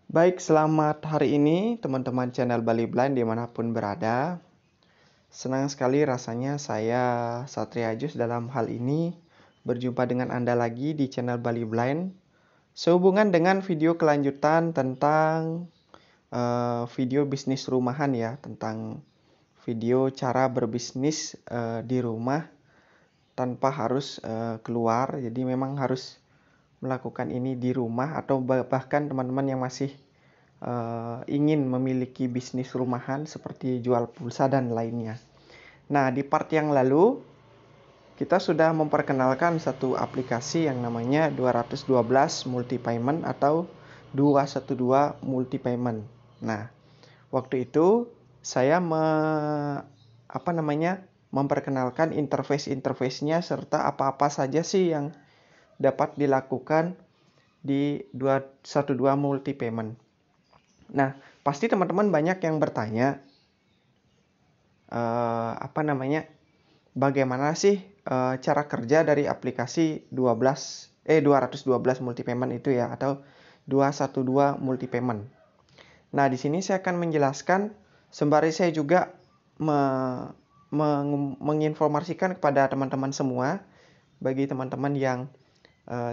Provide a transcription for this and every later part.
Baik, selamat hari ini teman-teman channel Bali Blind dimanapun berada. Senang sekali rasanya saya Satria Jus dalam hal ini berjumpa dengan Anda lagi di channel Bali Blind. Sehubungan dengan video kelanjutan tentang video bisnis rumahan ya, tentang video cara berbisnis di rumah tanpa harus keluar. Jadi memang harus melakukan ini di rumah atau bahkan teman-teman yang masih ingin memiliki bisnis rumahan seperti jual pulsa dan lainnya. Nah, di part yang lalu kita sudah memperkenalkan satu aplikasi yang namanya 212 multi payment atau 212 multi payment. Nah, waktu itu saya memperkenalkan interface-nya serta apa-apa saja sih yang dapat dilakukan di 212 multi payment. Nah, pasti teman-teman banyak yang bertanya bagaimana sih cara kerja dari aplikasi 212 multi payment itu ya, atau 212 multi payment. Nah, di sini saya akan menjelaskan sembari saya juga menginformasikan kepada teman-teman semua. Bagi teman-teman yang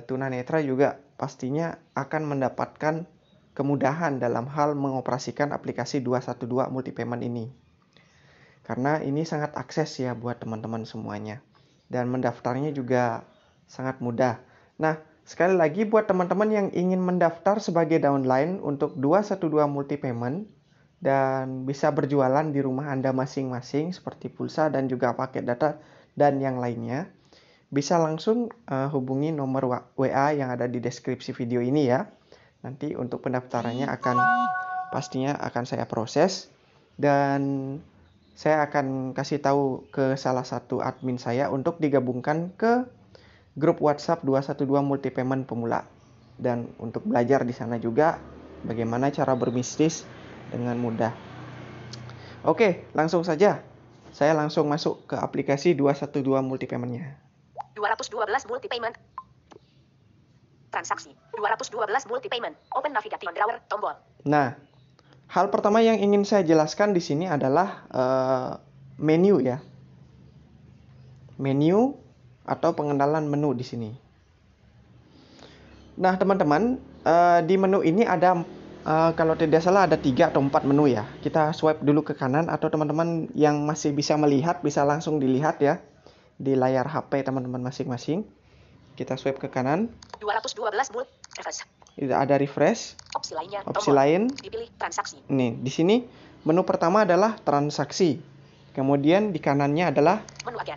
tunanetra juga pastinya akan mendapatkan kemudahan dalam hal mengoperasikan aplikasi 212 multi payment ini. Karena ini sangat akses ya buat teman-teman semuanya. Dan mendaftarnya juga sangat mudah. Nah, sekali lagi buat teman-teman yang ingin mendaftar sebagai downline untuk 212 multi payment dan bisa berjualan di rumah Anda masing-masing seperti pulsa dan juga paket data dan yang lainnya, bisa langsung hubungi nomor WA yang ada di deskripsi video ini ya. Nanti untuk pendaftarannya pastinya akan saya proses dan saya akan kasih tahu ke salah satu admin saya untuk digabungkan ke grup WhatsApp 212 multi payment pemula dan untuk belajar di sana juga bagaimana cara berbisnis dengan mudah. Oke, langsung saja. Saya langsung masuk ke aplikasi 212 multi payment-nya. 212 multi payment. Transaksi 212 multi payment. Open navigation drawer tombol. Nah, hal pertama yang ingin saya jelaskan di sini adalah menu ya. Menu atau pengenalan menu di sini. Nah, teman-teman, di menu ini ada kalau tidak salah ada 3 atau 4 menu ya. Kita swipe dulu ke kanan atau teman-teman yang masih bisa melihat bisa langsung dilihat ya di layar HP teman-teman masing-masing. Kita swipe ke kanan. 212 refresh. Ada refresh. Opsi lainnya. Opsi lain. Dipilih transaksi. Nih, di sini menu pertama adalah transaksi. Kemudian di kanannya adalah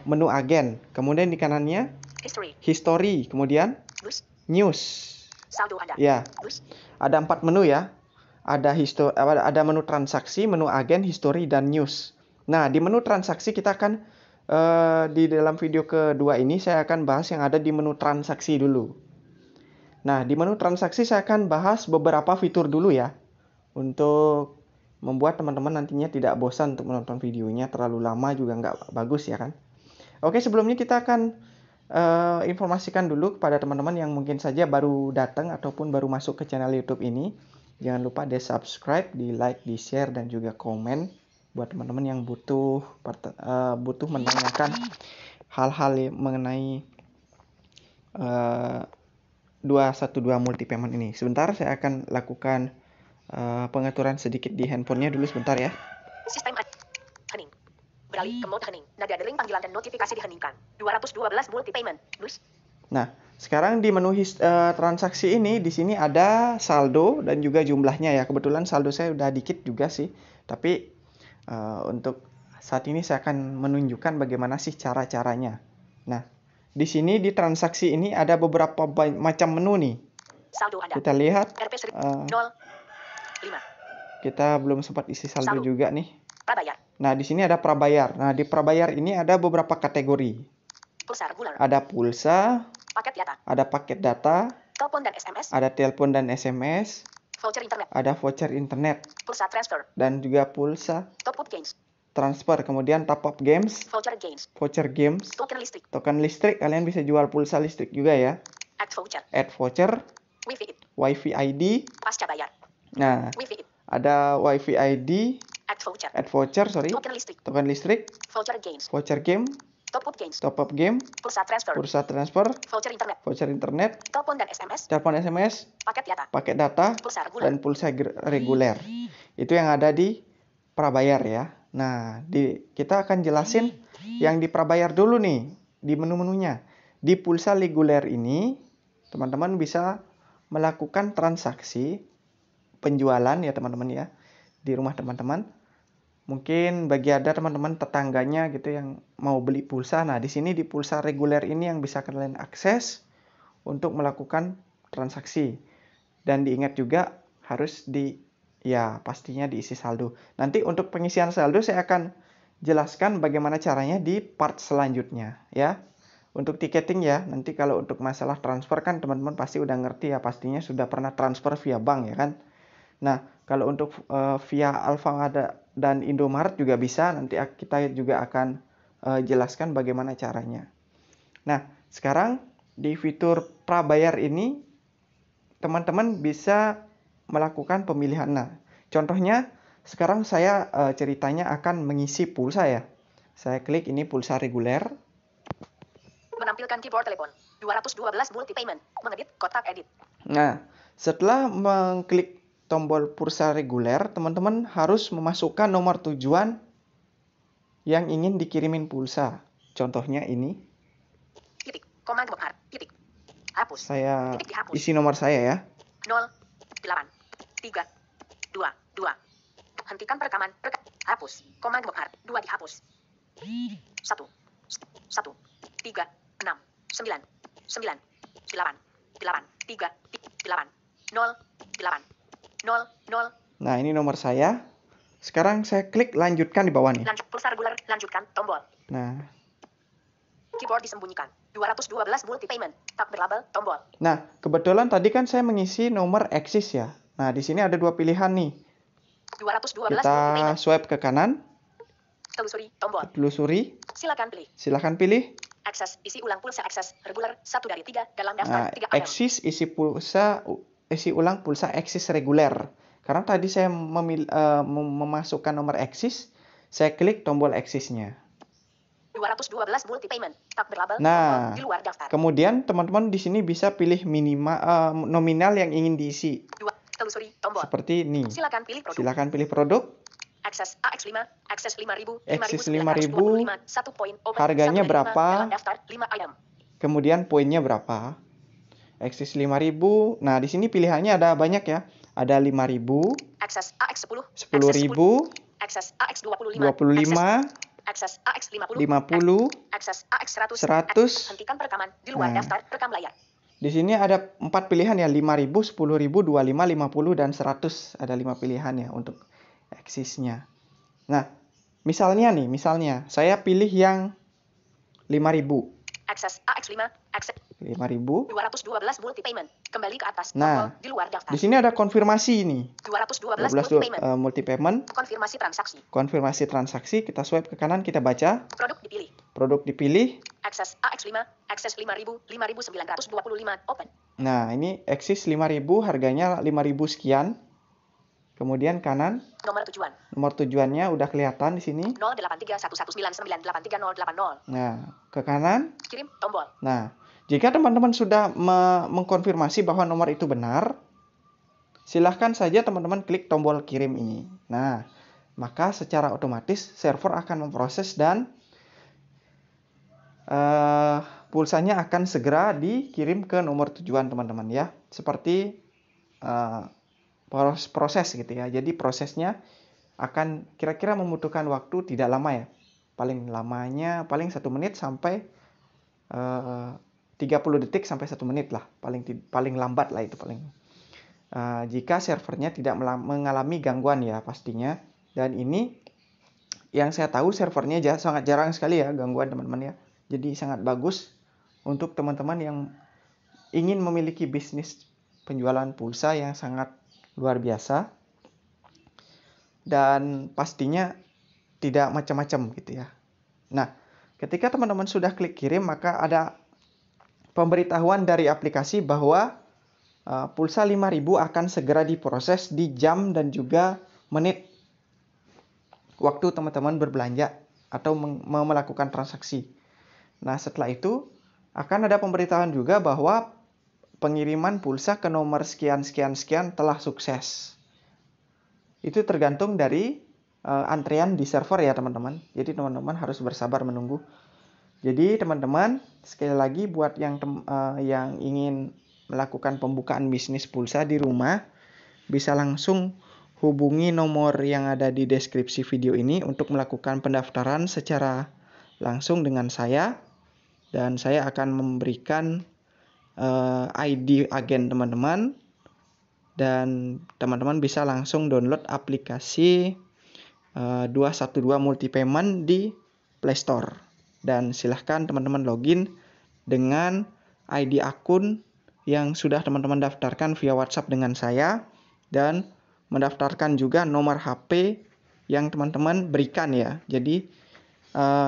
menu agen. Kemudian di kanannya history. Kemudian news. Saldo Anda. Ya. Ada 4 menu ya. Ada menu transaksi, menu agen, history dan news. Nah, di menu transaksi kita akan di dalam video kedua ini saya akan bahas yang ada di menu transaksi dulu. Nah, di menu transaksi saya akan bahas beberapa fitur dulu ya. Untuk membuat teman-teman nantinya tidak bosan untuk menonton videonya, terlalu lama juga nggak bagus ya kan. Oke, sebelumnya kita akan informasikan dulu kepada teman-teman yang mungkin saja baru datang ataupun baru masuk ke channel YouTube ini. Jangan lupa di subscribe, di like, di share dan juga komen buat teman-teman yang butuh menanyakan hal-hal mengenai 212 multi payment ini. Sebentar saya akan lakukan pengaturan sedikit di handphonenya dulu sebentar ya. Sistem hening. Beralih ke mode hening. Nada dering panggilan dan notifikasi diheningkan. 212 multi payment. News. Nah, sekarang di menu transaksi ini di sini ada saldo dan juga jumlahnya ya. Kebetulan saldo saya udah dikit juga sih. Tapi untuk saat ini saya akan menunjukkan bagaimana sih cara-caranya. Nah, di sini di transaksi ini ada beberapa macam menu nih. Saldo Anda. Kita lihat. 0, 5. Kita belum sempat isi saldo juga nih. Prabayar. Nah, di sini ada prabayar. Nah, di prabayar ini ada beberapa kategori. Pulsa regular. Ada pulsa. Paket data. Ada paket data. Telepon dan SMS. Ada telepon dan SMS. Voucher internet. Ada voucher internet. Pulsa transfer. Dan juga pulsa top up games. Transfer. Kemudian top up games. Voucher games. Voucher games. Token listrik. Token listrik. Kalian bisa jual pulsa listrik juga ya. Add voucher. Add voucher. Wifi. Wifi ID. Pasca bayar. Nah, Wi-Fi. ada WiFi ID, Add voucher. Token listrik. token listrik, Voucher games. voucher game, Top up games. top up game, Pulsa transfer. Voucher internet. Telepon dan SMS. Paket data. dan pulsa reguler. Itu yang ada di prabayar ya. Nah, kita akan jelasin yang di prabayar dulu nih, di menu-menunya. Di pulsa reguler ini, teman-teman bisa melakukan transaksi penjualan ya teman-teman ya, di rumah teman-teman. Mungkin bagi ada teman-teman tetangganya gitu yang mau beli pulsa. Nah, di sini di pulsa reguler ini yang bisa kalian akses untuk melakukan transaksi. Dan diingat juga harus pastinya diisi saldo. Nanti untuk pengisian saldo saya akan jelaskan bagaimana caranya di part selanjutnya ya. Untuk tiketing ya, nanti kalau untuk masalah transfer kan teman-teman pasti udah ngerti ya, pastinya sudah pernah transfer via bank ya kan. Nah, kalau untuk via Alfamart dan Indomaret juga bisa, nanti kita juga akan jelaskan bagaimana caranya. Nah, sekarang di fitur prabayar ini teman-teman bisa melakukan pemilihan. Nah, contohnya sekarang saya ceritanya akan mengisi pulsa ya. Saya klik ini pulsa reguler. Menampilkan keyboard telepon. 212 multi payment. Mengedit kotak edit. Nah, setelah mengklik tombol pulsa reguler, teman-teman harus memasukkan nomor tujuan yang ingin dikirimin pulsa. Contohnya ini. Titik. Command bar. Titik. Hapus. Saya Titik dihapus. isi nomor saya ya. 0, 8, 3, 2, 2. Hentikan perekaman. Hapus. Command bar. 2 dihapus. 1, 1, 3, 6, 9, 9, 8, 8, 3, 8, 0, 8, 0, 0. Nah, ini nomor saya. Sekarang saya klik lanjutkan di bawah nih. Pulsa reguler, lanjutkan, tombol. Nah. Keyboard disembunyikan. 212 multi payment. Tak berlabel, tombol. Nah, kebetulan tadi kan saya mengisi nomor Axis ya. Nah, di sini ada dua pilihan nih. 212 kita swipe ke kanan. Telusuri, tombol. Telusuri. Silakan pilih. Akses, isi ulang pulsa akses reguler 1 dari 3 dalam daftar 3 item. Axis isi ulang pulsa Axis reguler. Karena tadi saya memasukkan nomor Axis, saya klik tombol Axisnya. 212 multi payment, tak berlabel, nah, di luar daftar. Kemudian teman-teman di sini bisa pilih nominal yang ingin diisi. Telusuri, tombol. Seperti ini. Silakan pilih produk. Akses AX5, akses 5000, Axis 5000, harganya berapa? Daftar 5 item. Kemudian poinnya berapa? Axis 5000. Nah, di sini pilihannya ada banyak ya. Ada 5000, akses AX10, 10000, akses AX25, 25, akses AX50, 50, akses AX100, 100. Hentikan perekaman di luar daftar rekam layar. Di sini ada 4 pilihan ya, 5000, 10000, 25, 50 dan 100. Ada 5 pilihan ya untuk Axisnya. Nah, misalnya saya pilih yang 5000. Akses AX5, akses 5000. 212 multi payment. Kembali ke atas. Nah, di luar daftar. Di sini ada konfirmasi nih. 212 multi payment. Konfirmasi transaksi. Kita swipe ke kanan, kita baca. Produk dipilih. Akses AX5, akses 5000, 5925, open. Nah, ini Axis 5000, harganya 5000 sekian. Kemudian kanan. Nomor tujuannya udah kelihatan di sini. 083119983080. Nah, ke kanan. Kirim tombol. Nah, jika teman-teman sudah mengkonfirmasi bahwa nomor itu benar, silahkan saja teman-teman klik tombol kirim ini. Nah, maka secara otomatis server akan memproses dan pulsanya akan segera dikirim ke nomor tujuan teman-teman ya. Seperti proses gitu ya. Jadi prosesnya akan kira-kira membutuhkan waktu tidak lama ya. Paling lamanya 1 menit sampai 30 detik sampai 1 menit lah. Paling lambat lah itu paling. Jika servernya tidak mengalami gangguan ya pastinya. Dan ini yang saya tahu servernya sangat jarang sekali ya gangguan teman-teman ya. Jadi sangat bagus untuk teman-teman yang ingin memiliki bisnis penjualan pulsa yang sangat luar biasa dan pastinya tidak macam-macam gitu ya. Nah, ketika teman-teman sudah klik kirim, maka ada pemberitahuan dari aplikasi bahwa pulsa 5.000 akan segera diproses di jam dan juga menit waktu teman-teman berbelanja atau melakukan transaksi. Nah, setelah itu akan ada pemberitahuan juga bahwa pengiriman pulsa ke nomor sekian telah sukses. Itu tergantung dari antrian di server ya teman-teman. Jadi teman-teman harus bersabar menunggu. Jadi teman-teman, sekali lagi buat yang ingin melakukan pembukaan bisnis pulsa di rumah, bisa langsung hubungi nomor yang ada di deskripsi video ini untuk melakukan pendaftaran secara langsung dengan saya. Dan saya akan memberikan ID agen teman-teman. Dan teman-teman bisa langsung download aplikasi 212 Multi Payment di Play Store. Dan silahkan teman-teman login dengan ID akun yang sudah teman-teman daftarkan via WhatsApp dengan saya. Dan mendaftarkan juga nomor HP yang teman-teman berikan ya. Jadi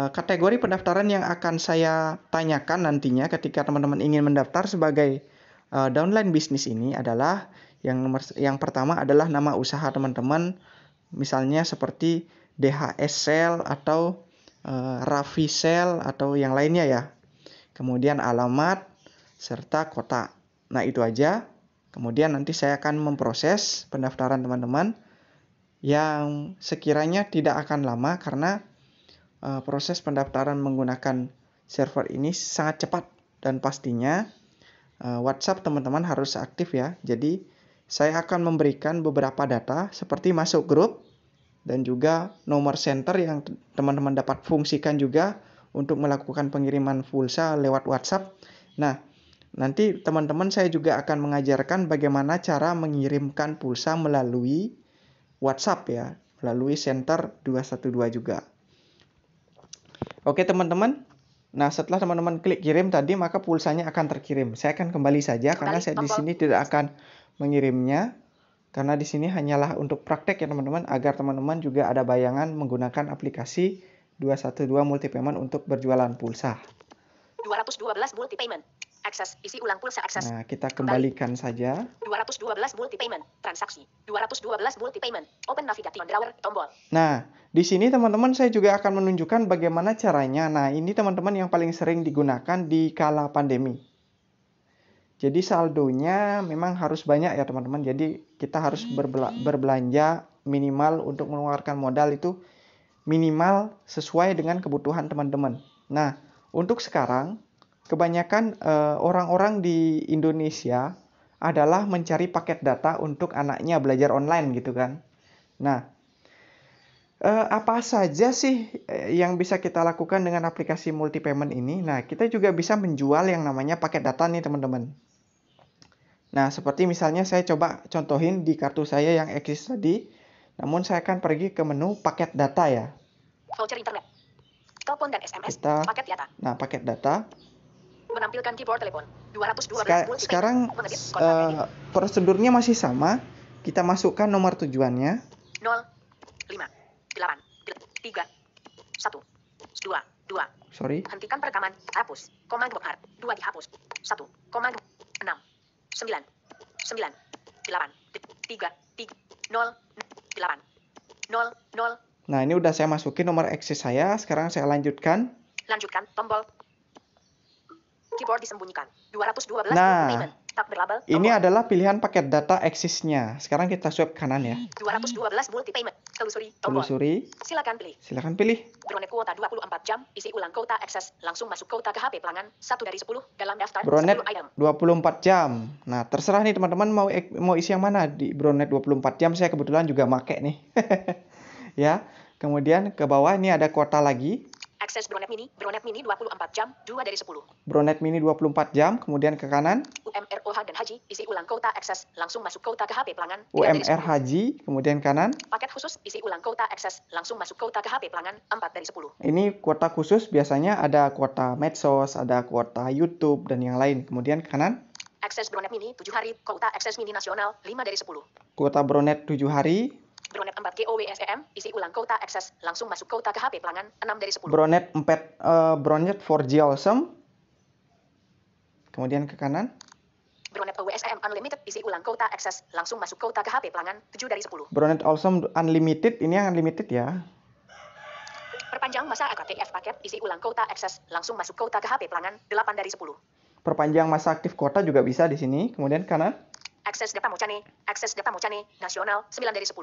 kategori pendaftaran yang akan saya tanyakan nantinya ketika teman-teman ingin mendaftar sebagai downline bisnis ini adalah yang pertama adalah nama usaha teman-teman, misalnya seperti DHS Sale atau Raffi Sale atau yang lainnya ya. Kemudian alamat serta kota. Nah, itu aja. Kemudian nanti saya akan memproses pendaftaran teman-teman yang sekiranya tidak akan lama karena proses pendaftaran menggunakan server ini sangat cepat dan pastinya WhatsApp teman-teman harus aktif ya. Jadi saya akan memberikan beberapa data seperti masuk grup dan juga nomor center yang teman-teman dapat fungsikan juga untuk melakukan pengiriman pulsa lewat WhatsApp. Nah, nanti teman-teman saya juga akan mengajarkan bagaimana cara mengirimkan pulsa melalui WhatsApp ya, melalui center 212 juga. Oke teman-teman, nah setelah teman-teman klik kirim tadi maka pulsanya akan terkirim. Saya akan kembali saja karena saya di sini tidak akan mengirimnya. Karena di sini hanyalah untuk praktek ya teman-teman, agar teman-teman juga ada bayangan menggunakan aplikasi 212 Multi Payment untuk berjualan pulsa. 212 Multi Payment. Akses, isi ulang pulsa akses. Nah, kita kembalikan saja. 212 Multi Payment, transaksi. 212 Multi Payment, open navigation drawer, tombol. Nah, di sini teman-teman saya juga akan menunjukkan bagaimana caranya. Nah, ini teman-teman yang paling sering digunakan di kala pandemi. Jadi saldonya memang harus banyak ya teman-teman. Jadi kita harus berbelanja minimal untuk mengeluarkan modal itu minimal sesuai dengan kebutuhan teman-teman. Nah, untuk sekarang kebanyakan orang-orang di Indonesia adalah mencari paket data untuk anaknya belajar online gitu kan. Nah, apa saja sih yang bisa kita lakukan dengan aplikasi multi payment ini? Nah, kita juga bisa menjual yang namanya paket data nih teman-teman. Nah, seperti misalnya saya coba contohin di kartu saya yang eksis tadi. Namun saya akan pergi ke menu paket data ya. Voucher internet, telepon dan SMS, paket data. Nah, paket data. Menampilkan keyboard telepon. 212 sekarang prosedurnya masih sama. Kita masukkan nomor tujuannya. 0, 5, 8, 3, 1, 2, 2. Sorry. Hentikan perekaman. Hapus. Komando hard. 2 dihapus. 1, komando 6, 9, 9, 8, 3, 0, 8, 0, 0. Nah, ini udah saya masukin nomor eksis saya. Sekarang saya lanjutkan. Lanjutkan tombol. Keyboard disembunyikan. 212 payment. Tab berlabel. Ini adalah pilihan paket data eksisnya. Sekarang kita swipe kanan ya. 212 multi payment. Telusuri tombol. Telusuri. Silakan pilih. Silakan pilih. Bronet kuota 24 jam. Isi ulang kuota akses. Langsung masuk kuota ke HP pelanggan. 1 dari 10 dalam daftar. Bronet 24 jam. Nah, terserah nih teman-teman mau isi yang mana. Di Bronet 24 jam saya kebetulan juga make nih. Ya. Kemudian ke bawah ini ada kuota lagi. Akses Bronet Mini 24 jam, 2 dari 10. Bronet Mini 24 jam, kemudian ke kanan. UMR OH dan Haji, isi ulang kuota akses, langsung masuk kuota ke HP pelanggan. UMR Haji, kemudian kanan. Paket khusus, isi ulang kuota akses, langsung masuk kuota ke HP pelanggan, 4 dari 10. Ini kuota khusus biasanya ada kuota medsos, ada kuota YouTube, dan yang lain. Kemudian ke kanan. Akses Bronet Mini 7 hari, kuota akses mini nasional, 5 dari 10. Kuota Bronet 7 hari. Bronet 4 GOWSEM, isi ulang kuota akses, langsung masuk kuota ke HP pelanggan, 6 dari 10. Bronet 4G Awesome. Kemudian ke kanan. Bronet OWSM Unlimited isi ulang kuota akses langsung masuk kuota ke HP pelanggan 7 dari 10. Bronet Awesome Unlimited, ini yang unlimited ya. Perpanjang masa AKTF paket isi ulang kuota akses langsung masuk kuota ke HP pelanggan 8 dari 10. Perpanjang masa aktif kuota juga bisa di sini. Kemudian kanan. Akses data Mocane nasional 9 dari 10.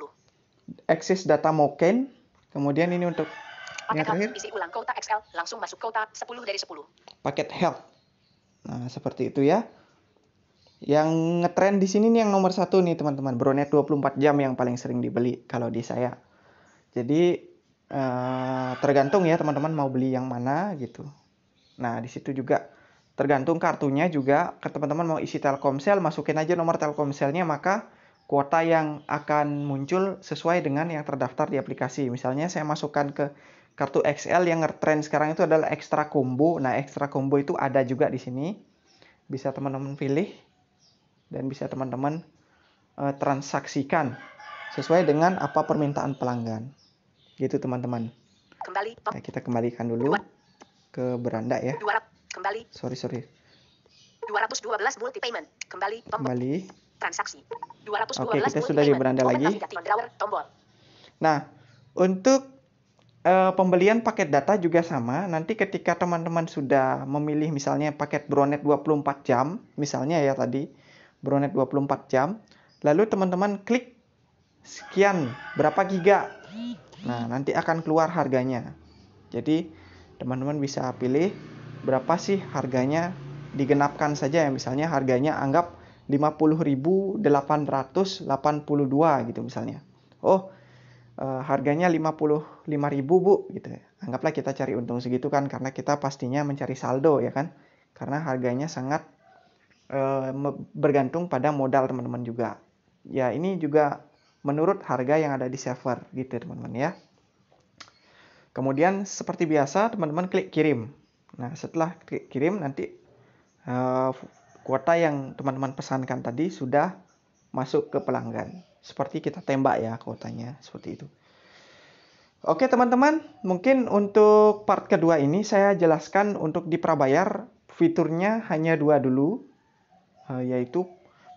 Akses data Moken. Kemudian ini untuk yang Paket terakhir. health isi ulang kuota XL langsung masuk kuota 10 dari 10. Paket health. Nah, seperti itu ya. Yang ngetrend di sini nih yang nomor 1 nih teman-teman. Bronet 24 jam yang paling sering dibeli kalau di saya. Jadi tergantung ya teman-teman mau beli yang mana gitu. Nah, di situ juga tergantung kartunya juga. Ke teman-teman mau isi Telkomsel, masukin aja nomor Telkomselnya, maka kuota yang akan muncul sesuai dengan yang terdaftar di aplikasi. Misalnya saya masukkan ke kartu XL yang ngetrend sekarang itu adalah Extra Combo. Nah, Extra Combo itu ada juga di sini. Bisa teman-teman pilih dan bisa teman-teman transaksikan sesuai dengan apa permintaan pelanggan. Gitu teman-teman. Kembali. Nah, kita kembalikan dulu ke beranda ya. 200 kembali. Sorry. 212 multi payment. Kembali. Kembali. Transaksi. 212 Oke, kita multi sudah di payment. beranda Open lagi. navigation drawer, tombol. Nah, untuk pembelian paket data juga sama. Nanti ketika teman-teman sudah memilih misalnya paket Bronet 24 jam, misalnya ya tadi, Bronet 24 jam, lalu teman-teman klik sekian, berapa giga. Nah, nanti akan keluar harganya. Jadi, teman-teman bisa pilih berapa sih harganya, digenapkan saja ya. Misalnya harganya anggap 50.882 gitu misalnya. Oh, harganya 55.000 Bu gitu ya. Anggaplah kita cari untung segitu kan, karena kita pastinya mencari saldo ya kan. Karena harganya sangat bergantung pada modal teman-teman juga. Ya, ini juga menurut harga yang ada di server gitu teman-teman ya. Kemudian seperti biasa teman-teman klik kirim. Nah, setelah klik kirim nanti kuota yang teman-teman pesankan tadi sudah masuk ke pelanggan. Seperti kita tembak ya kuotanya, seperti itu. Oke teman-teman, mungkin untuk part kedua ini saya jelaskan untuk di prabayar fiturnya hanya 2 dulu, yaitu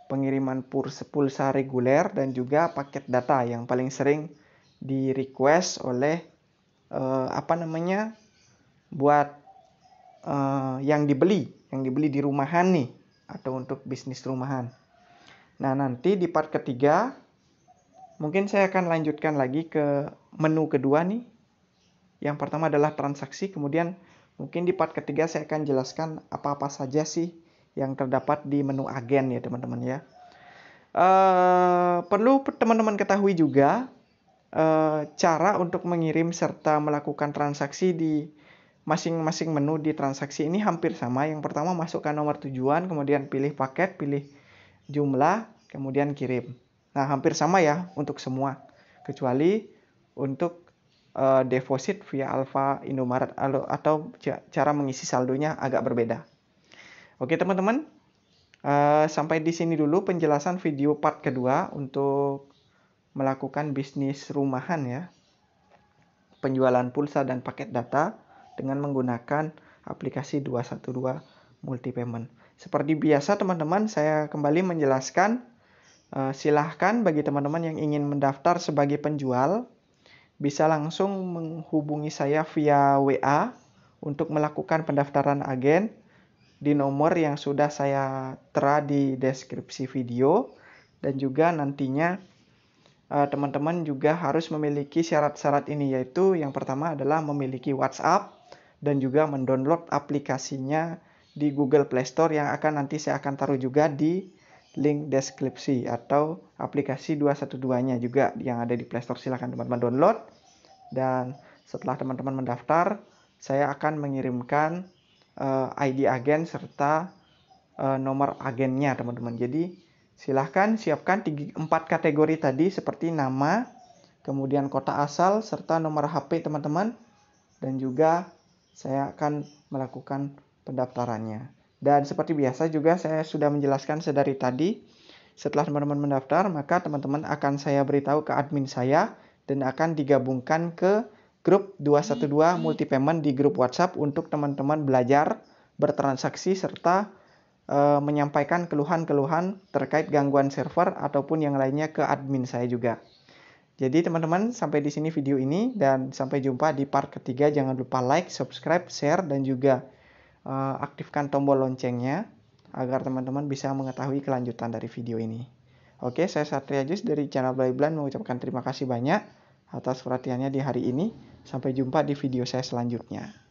pengiriman pulsa reguler dan juga paket data yang paling sering di request oleh buat yang dibeli di rumahan nih atau untuk bisnis rumahan. Nah, nanti di part ketiga mungkin saya akan lanjutkan lagi ke menu kedua nih. Yang pertama adalah transaksi, kemudian mungkin di part ketiga saya akan jelaskan apa-apa saja sih yang terdapat di menu agen ya teman-teman ya. Perlu teman-teman ketahui juga cara untuk mengirim serta melakukan transaksi di masing-masing menu di transaksi ini hampir sama. Yang pertama masukkan nomor tujuan, kemudian pilih paket, pilih jumlah, kemudian kirim. Nah, hampir sama ya untuk semua, kecuali untuk deposit via Alfa, Indomaret atau cara mengisi saldonya agak berbeda. Oke teman-teman, sampai di sini dulu penjelasan video part kedua untuk melakukan bisnis rumahan ya, penjualan pulsa dan paket data dengan menggunakan aplikasi 212 multi payment. Seperti biasa teman-teman, saya kembali menjelaskan, silahkan bagi teman-teman yang ingin mendaftar sebagai penjual bisa langsung menghubungi saya via WA untuk melakukan pendaftaran agen di nomor yang sudah saya tera di deskripsi video. Dan juga nantinya teman-teman juga harus memiliki syarat-syarat ini, yaitu yang pertama adalah memiliki WhatsApp dan juga mendownload aplikasinya di Google Play Store yang nanti saya akan taruh juga di link deskripsi, atau aplikasi 212-nya juga yang ada di Play Store. Silahkan teman-teman download, dan setelah teman-teman mendaftar saya akan mengirimkan ID agen serta nomor agennya teman-teman. Jadi silahkan siapkan 4 kategori tadi seperti nama, kemudian kota asal serta nomor HP teman-teman, dan juga saya akan melakukan pendaftarannya. Dan seperti biasa juga saya sudah menjelaskan sedari tadi, setelah teman-teman mendaftar maka teman-teman akan saya beritahu ke admin saya dan akan digabungkan ke grup 212 multi payment di grup WhatsApp untuk teman-teman belajar bertransaksi serta menyampaikan keluhan-keluhan terkait gangguan server ataupun yang lainnya ke admin saya juga. Jadi teman-teman, sampai di sini video ini dan sampai jumpa di part ketiga. Jangan lupa like, subscribe, share, dan juga aktifkan tombol loncengnya agar teman-teman bisa mengetahui kelanjutan dari video ini. Oke, saya Satria Jus dari channel Blaiblan mengucapkan terima kasih banyak atas perhatiannya di hari ini. Sampai jumpa di video saya selanjutnya.